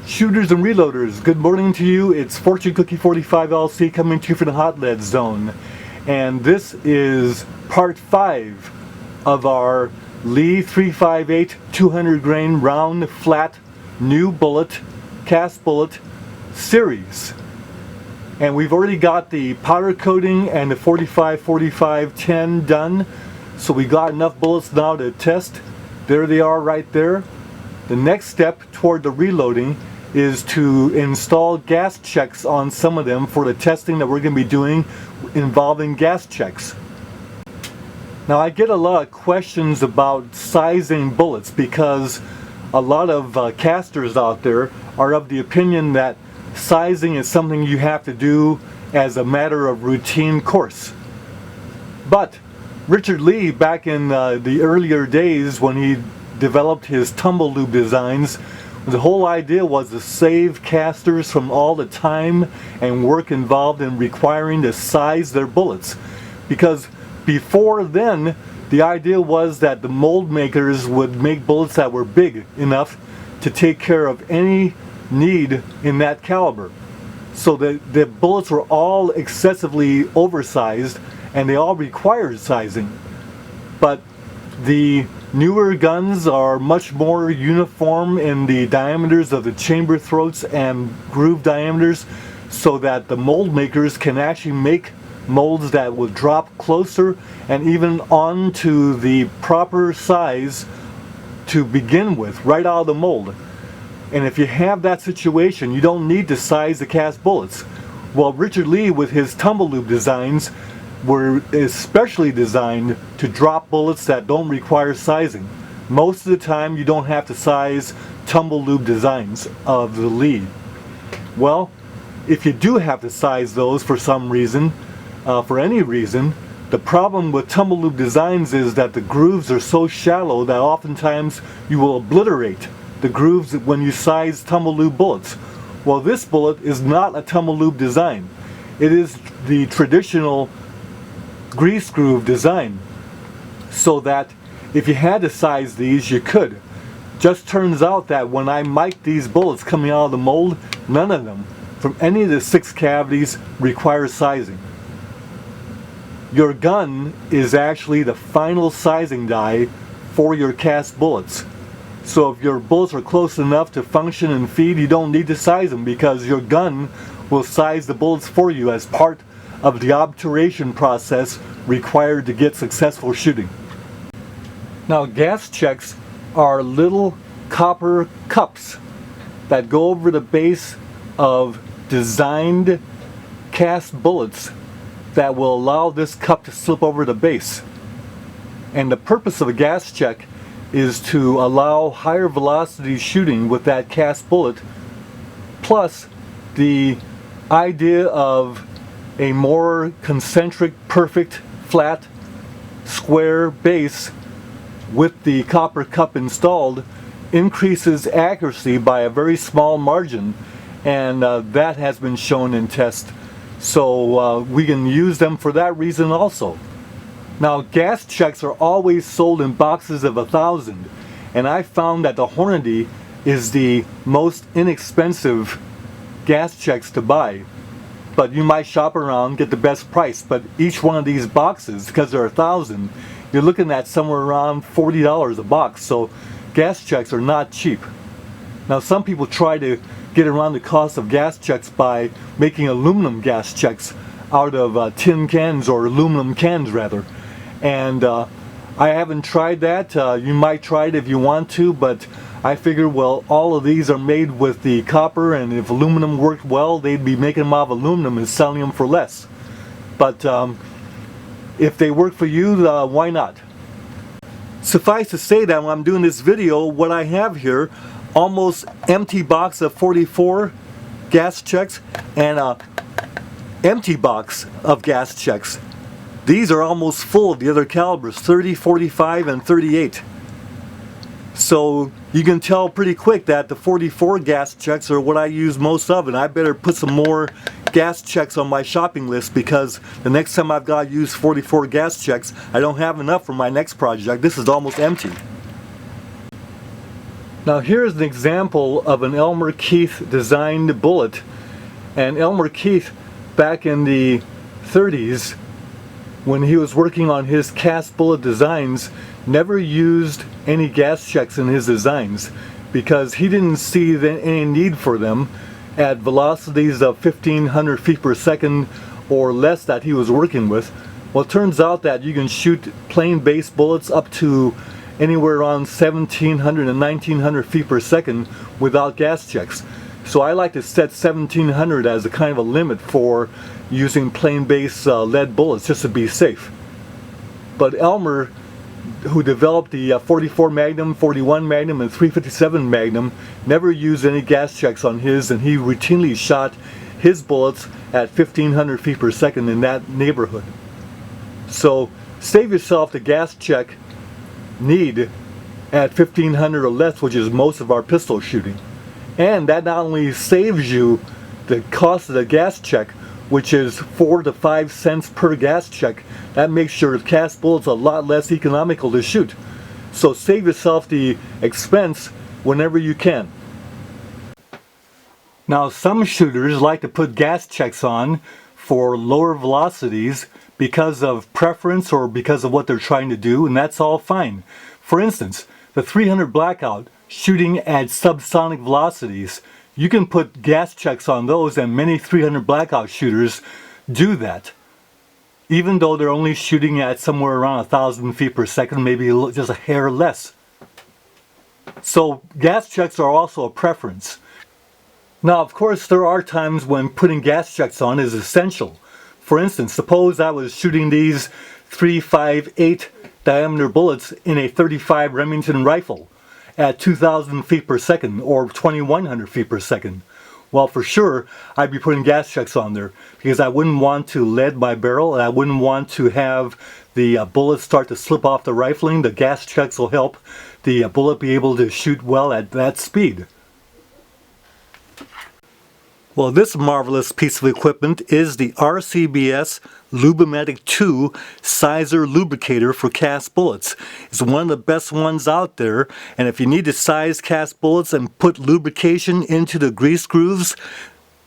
Shooters and reloaders, good morning to you. It's Fortune Cookie 45 LC coming to you from the Hot Lead Zone. And this is part 5 of our Lee 358 200 grain round flat new bullet, cast bullet series. And we've already got the powder coating and the 45-45-10 done. So we got enough bullets now to test. There they are right there. The next step toward the reloading is to install gas checks on some of them for the testing that we're going to be doing involving gas checks. Now I get a lot of questions about sizing bullets because a lot of casters out there are of the opinion that sizing is something you have to do as a matter of routine course. But Richard Lee, back in the earlier days when he developed his tumble lube designs, the whole idea was to save casters from all the time and work involved in requiring to size their bullets. Because before then, the idea was that the mold makers would make bullets that were big enough to take care of any need in that caliber. So the bullets were all excessively oversized and they all required sizing. But the newer guns are much more uniform in the diameters of the chamber throats and groove diameters, so that the mold makers can actually make molds that will drop closer and even onto the proper size to begin with, right out of the mold. And if you have that situation, you don't need to size the cast bullets. Well, Richard Lee with his tumble lube designs were especially designed to drop bullets that don't require sizing. Most of the time you don't have to size tumble lube designs of the Lee. Well, if you do have to size those for some reason, for any reason, the problem with tumble lube designs is that the grooves are so shallow that oftentimes you will obliterate the grooves when you size tumble lube bullets. Well, this bullet is not a tumble lube design. It is the traditional grease groove design, so that if you had to size these, you could. Just turns out that when I mic'd these bullets coming out of the mold, none of them from any of the 6 cavities require sizing. Your gun is actually the final sizing die for your cast bullets. So if your bullets are close enough to function and feed, you don't need to size them, because your gun will size the bullets for you as part of the obturation process required to get successful shooting. Now, gas checks are little copper cups that go over the base of designed cast bullets that will allow this cup to slip over the base. And the purpose of a gas check is to allow higher velocity shooting with that cast bullet, plus the idea of a more concentric, perfect, flat, square base with the copper cup installed increases accuracy by a very small margin, and that has been shown in tests. So we can use them for that reason also. Now, gas checks are always sold in boxes of 1,000, and I found that the Hornady is the most inexpensive gas checks to buy. But you might shop around, get the best price, but each one of these boxes, because there are 1,000, you're looking at somewhere around $40 a box, so gas checks are not cheap. Now, some people try to get around the cost of gas checks by making aluminum gas checks out of tin cans, or aluminum cans rather. And I haven't tried that. You might try it if you want to, but I figured, well, all of these are made with the copper, and if aluminum worked well, they'd be making them out of aluminum and selling them for less. But if they work for you, why not? Suffice to say that when I'm doing this video, what I have here, almost empty box of 44 gas checks and a empty box of gas checks. These are almost full of the other calibers, 30, 45, and 38. So you can tell pretty quick that the 44 gas checks are what I use most of, and I better put some more gas checks on my shopping list, because the next time I've got to use 44 gas checks, I don't have enough for my next project. This is almost empty. Now here's an example of an Elmer Keith designed bullet. And Elmer Keith, back in the 30s, when he was working on his cast bullet designs, never used any gas checks in his designs because he didn't see any need for them at velocities of 1500 feet per second or less that he was working with. Well, it turns out that you can shoot plain base bullets up to anywhere around 1700 and 1900 feet per second without gas checks. So I like to set 1700 as a kind of a limit for using plain base lead bullets just to be safe. But Elmer, who developed the 44 Magnum, 41 Magnum, and 357 Magnum, never used any gas checks on his, and he routinely shot his bullets at 1500 feet per second in that neighborhood. So save yourself the gas check need at 1500 or less, which is most of our pistol shooting. And that not only saves you the cost of the gas check, which is 4 to 5 cents per gas check, that makes your cast bullets a lot less economical to shoot. So save yourself the expense whenever you can. Now some shooters like to put gas checks on for lower velocities because of preference or because of what they're trying to do, and that's all fine. For instance, the 300 Blackout shooting at subsonic velocities, you can put gas checks on those, and many 300 Blackout shooters do that. Even though they're only shooting at somewhere around 1000 feet per second, maybe just a hair less. So gas checks are also a preference. Now, of course, there are times when putting gas checks on is essential. For instance, suppose I was shooting these 358 diameter bullets in a 35 Remington rifle at 2000 feet per second or 2100 feet per second. Well, for sure, I'd be putting gas checks on there because I wouldn't want to lead my barrel, and I wouldn't want to have the bullets start to slip off the rifling. The gas checks will help the bullet be able to shoot well at that speed. Well, this marvelous piece of equipment is the RCBS Lubrimatic 2 Sizer Lubricator for cast bullets. It's one of the best ones out there, and if you need to size cast bullets and put lubrication into the grease grooves,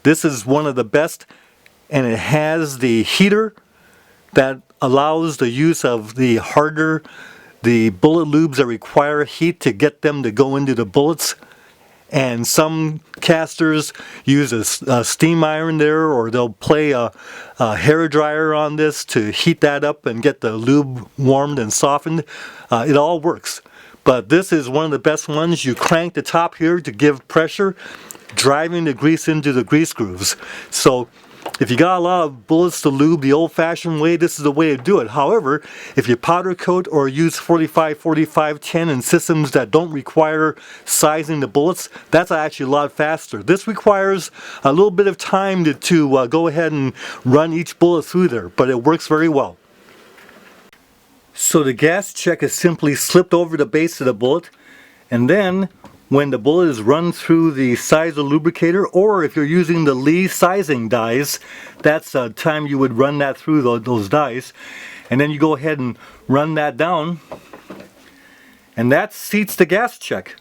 this is one of the best, and it has the heater that allows the use of the bullet lubes that require heat to get them to go into the bullets. And some casters use a steam iron there, or they'll play a hair dryer on this to heat that up and get the lube warmed and softened. It all works. But this is one of the best ones. You crank the top here to give pressure, driving the grease into the grease grooves. So if you got a lot of bullets to lube the old-fashioned way, this is the way to do it. However, if you powder coat or use 45-45-10 in systems that don't require sizing the bullets, that's actually a lot faster. This requires a little bit of time to go ahead and run each bullet through there, but it works very well. So the gas check is simply slipped over the base of the bullet, and then when the bullet is run through the Sizer lubricator, or if you're using the Lee sizing dies, that's the time you would run that through those dies. And then you go ahead and run that down, and that seats the gas check.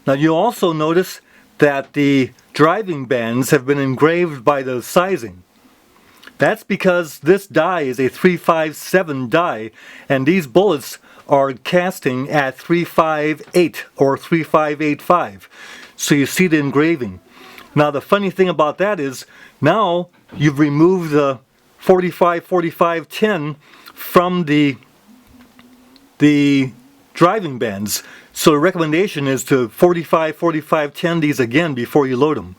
Now you'll also notice that the driving bands have been engraved by the sizing. That's because this die is a 357 die, and these bullets are casting at 358 or 3585. So you see the engraving. Now the funny thing about that is now you've removed the 45-45-10 from the driving bands. So the recommendation is to 45-45-10 these again before you load them.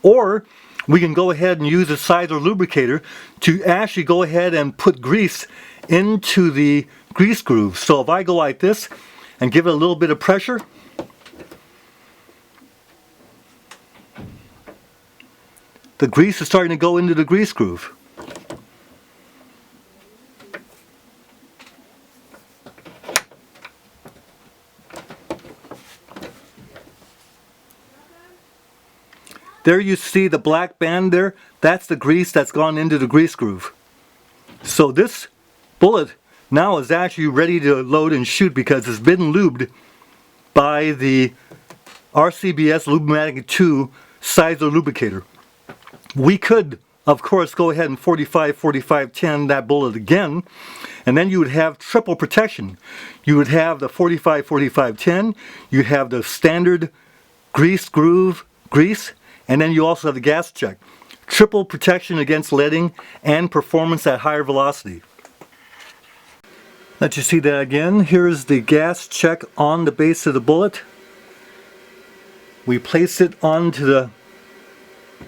Or we can go ahead and use a Sizer lubricator to actually go ahead and put grease into the grease groove. So if I go like this and give it a little bit of pressure, the grease is starting to go into the grease groove. There you see the black band there. That's the grease that's gone into the grease groove. So this bullet now is actually ready to load and shoot because it's been lubed by the RCBS Lubrimatic 2 Sizer lubricator. We could, of course, go ahead and 45-45-10 that bullet again, and then you would have triple protection. You would have the 45-45-10, you have the standard grease groove grease, and then you also have the gas check. Triple protection against leading and performance at higher velocity. Let you see that again. Here's the gas check on the base of the bullet. We place it onto the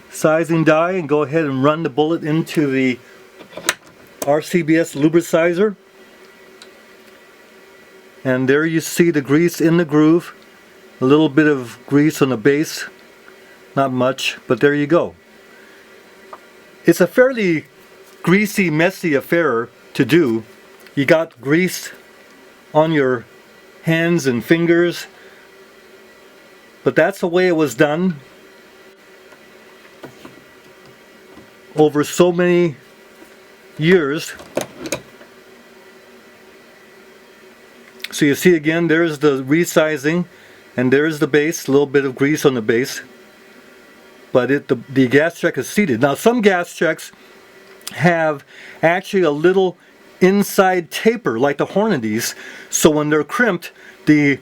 sizing die and go ahead and run the bullet into the RCBS lubricizer. And there you see the grease in the groove. A little bit of grease on the base. Not much, but there you go. It's a fairly greasy, messy affair to do. You got grease on your hands and fingers, but that's the way it was done over so many years. So you see again, there's the resizing, and there's the base, a little bit of grease on the base. But the gas check is seated. Now some gas checks have actually a little inside taper like the Hornady's, so when they're crimped, the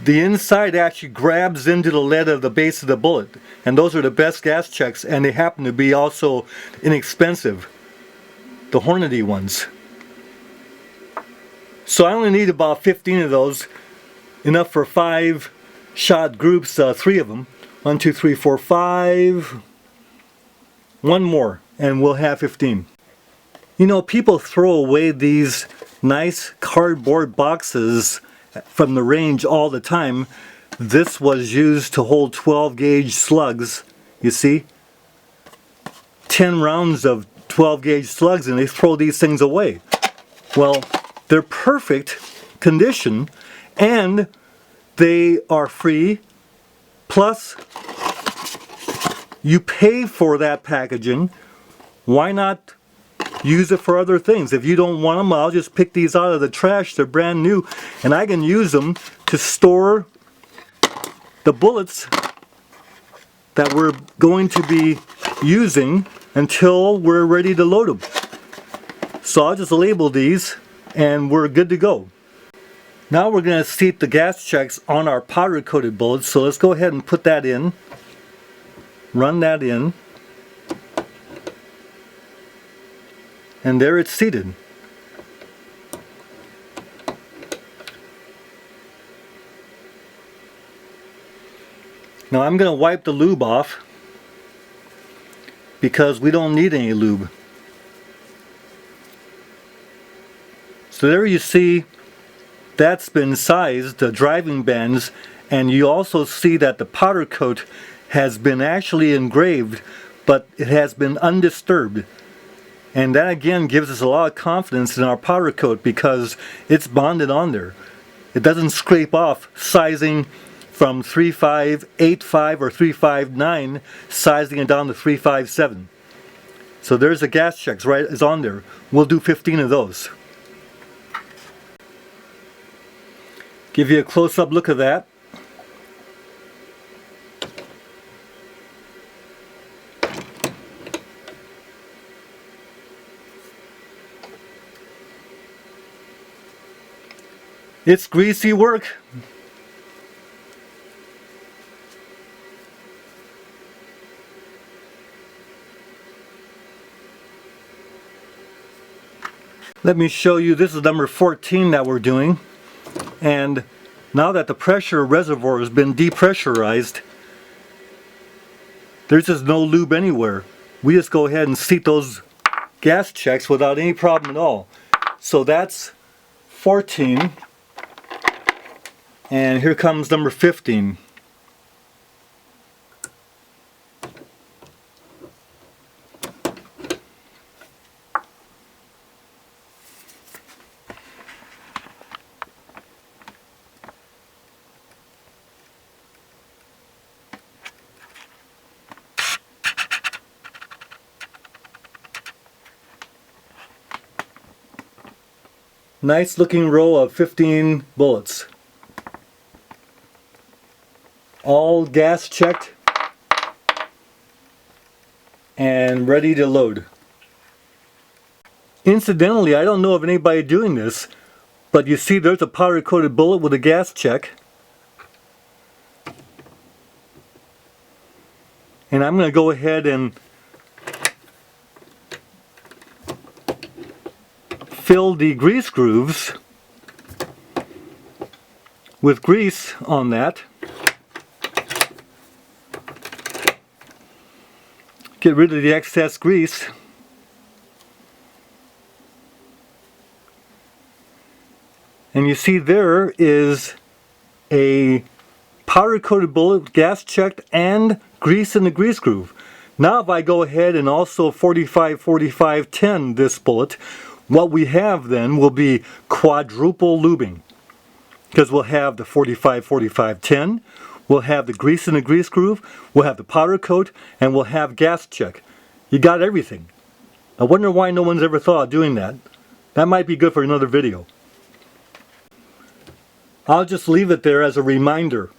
inside actually grabs into the lead of the base of the bullet. And those are the best gas checks, and they happen to be also inexpensive, the Hornady ones. So I only need about 15 of those, enough for 5 shot groups, 3 of them. 1, 2, 3, 4, 5. One more, and we'll have 15. You know, people throw away these nice cardboard boxes from the range all the time. This was used to hold 12 gauge slugs, you see? 10 rounds of 12 gauge slugs, and they throw these things away. Well, they're perfect condition, and they are free. Plus, you pay for that packaging. Why not use it for other things? If you don't want them, I'll just pick these out of the trash. They're brand new, and I can use them to store the bullets that we're going to be using until we're ready to load them. So I'll just label these, and we're good to go. Now we're going to seat the gas checks on our powder coated bullets, so let's go ahead and put that in. Run that in. And there it's seated. Now I'm going to wipe the lube off because we don't need any lube. So there you see that's been sized, the driving bands, and you also see that the powder coat has been actually engraved, but it has been undisturbed. And that again gives us a lot of confidence in our powder coat because it's bonded on there. It doesn't scrape off sizing from 3.5, 8.5, or 3.59, sizing it down to 3.57. So there's the gas checks, right? It's on there. We'll do 15 of those. Give you a close-up look of that. It's greasy work. Let me show you, this is number 14 that we're doing. And now that the pressure reservoir has been depressurized, there's just no lube anywhere. We just go ahead and seat those gas checks without any problem at all. So that's 14. And here comes number 15. Nice looking row of 15 bullets. all gas checked and ready to load. Incidentally, I don't know of anybody doing this, but you see there's a powder coated bullet with a gas check. And I'm going to go ahead and fill the grease grooves with grease on that. Get rid of the excess grease. And you see there is a powder coated bullet, gas checked, and grease in the grease groove. Now if I go ahead and also 45-45-10 this bullet, what we have then will be quadruple lubing. Because we'll have the 45-45-10, we'll have the grease in the grease groove, we'll have the powder coat, and we'll have gas check. You got everything. I wonder why no one's ever thought of doing that. That might be good for another video. I'll just leave it there as a reminder.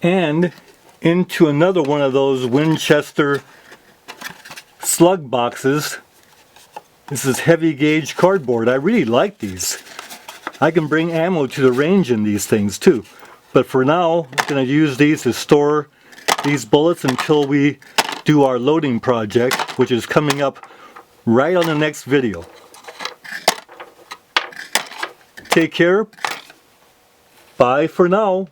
And into another one of those Winchester slug boxes. This is heavy gauge cardboard. I really like these. I can bring ammo to the range in these things too. But for now, I'm going to use these to store these bullets until we do our loading project, which is coming up right on the next video. Take care. Bye for now.